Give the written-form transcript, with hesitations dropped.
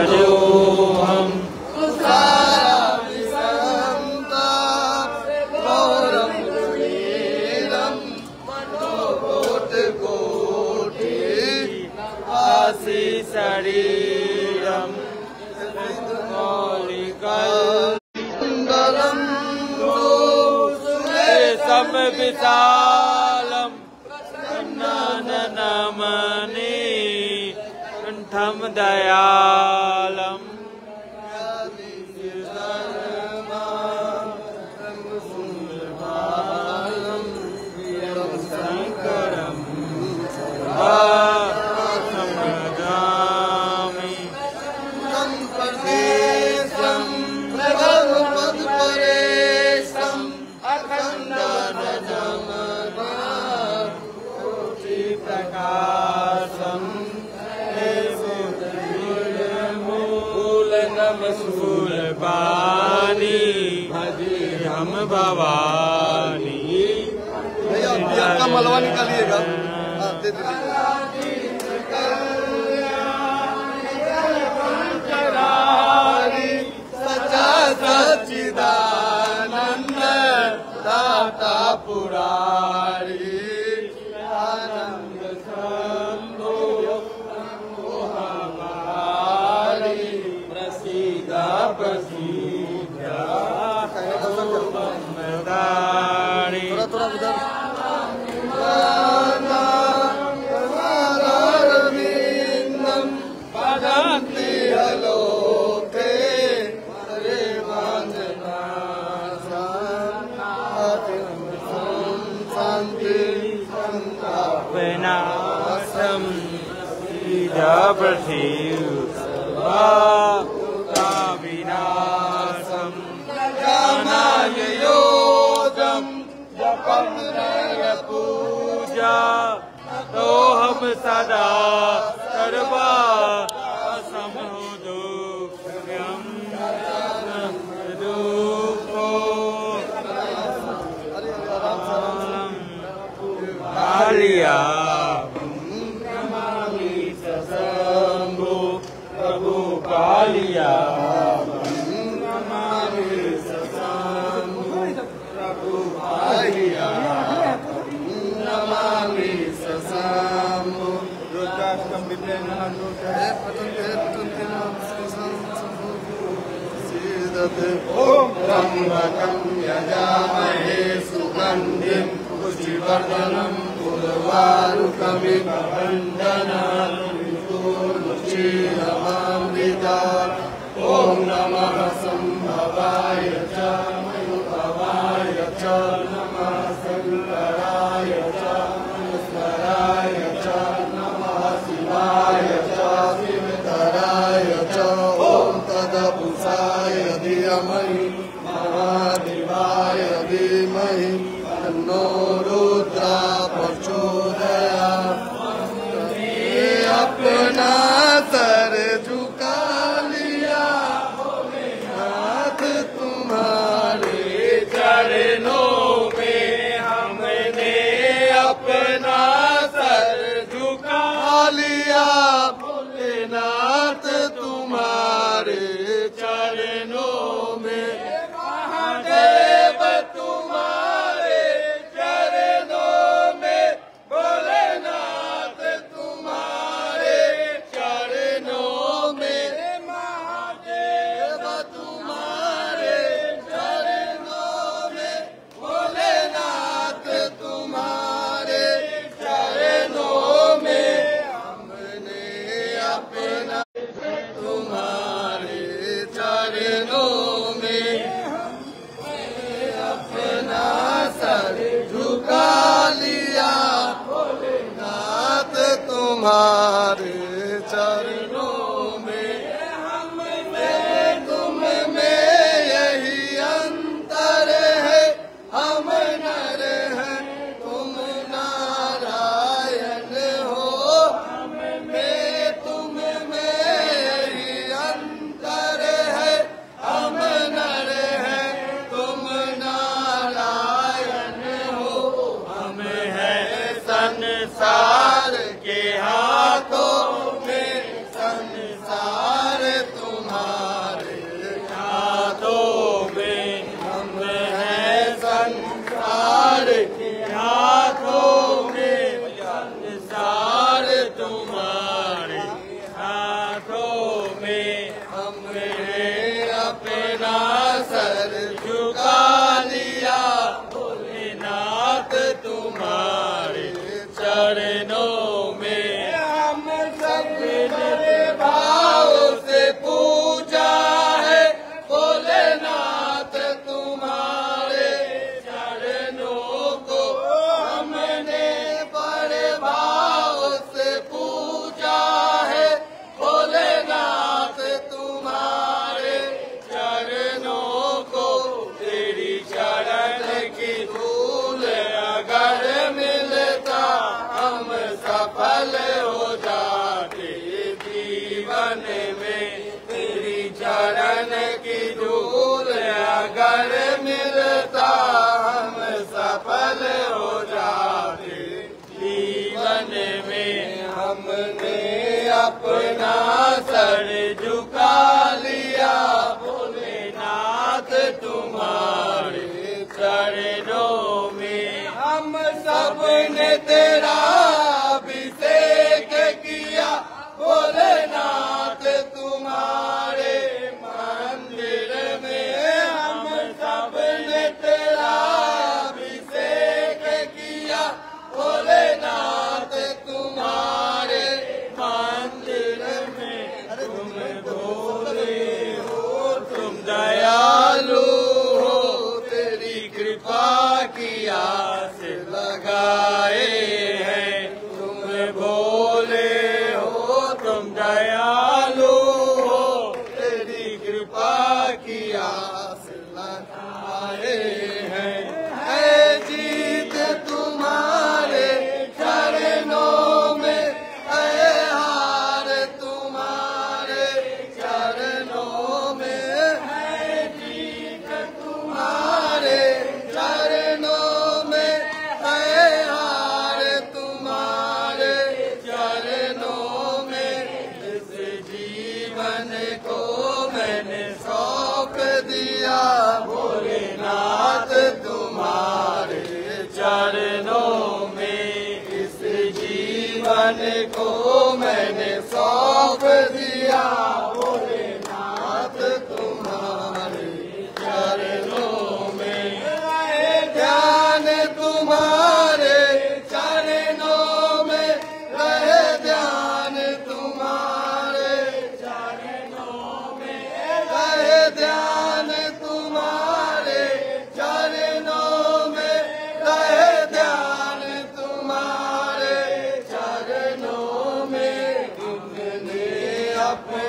हम शरीरम मौलिकलम विशालम नमने कंठम दयालम शंकरम हम भवानी भैया आपका मलवा निकालिएगा। दे सचा सच्चिदानंद दाता पुरारी आनंद शंभो हमारी प्रसीदा प्रसीदा थोड़ा उधर विनाशम विनाशम ज्ञानाय योगम जपम पूजा तो हम सदा सर्वा असमोदो कालिया प्रभु कालिया प्रभु कालिया नमामि ससाम्बो रुद्राष्टकं विद्येन ओम त्र्यंबकं यजामहे सुगंधिं पुष्टिवर्धनम् उर्वारुकमिव वन्दनानुचिरमामृता। ओम नमः संभवाय च मयुभवाय च नमः शंकराय च मनुस्मराय च नमः शिवाय च शिवतराय च। ओम तदपुषाय धीमहि महादेवाय धीमहि तन्नो रुद्रा प्रचोदयात्। अपना सर झुका लिया हाथ तुम्हारे चरणों में हमने अपना सर झुका लिया भोलेनाथ तुम्हारे चरणों में सर झुका लिया भोलेनाथ तुम्हारे चरणों में। हम सब ने तेरा अभिषेक किया भोलेनाथ तुम्हारे मंदिर में। हम सब ने तेरा अभिषेक किया भोलेनाथ तुम्हारे मंदिर में। तुम भोले हो तुम दयालु हो, तेरी कृपा की आस लगाए हैं। तुम भोले हो तुम दयालु हो, तेरी कृपा की आस लगाए हैं। है जीत तुम्हारे चरणों में, है हार तुम्हारे चरणों में। है जीत तुम्हारे चरणों में, है हार तुम्हारे चरणों में। इस जीवन को मैंने सौंप दिया भोलेनाथ तुम्हारे चरणों में। इस जीवन को मैंने सौंप दिया भोलेनाथ तुम्हारे चरणों में। रहे ध्यान तुम्हारे चरणों में, रहे ध्यान तुम्हारे चरणों में। रहे ध्यान तुम्हारे चरणों में, रहे ध्यान तुम्हारे चरणों में। तुमने अपने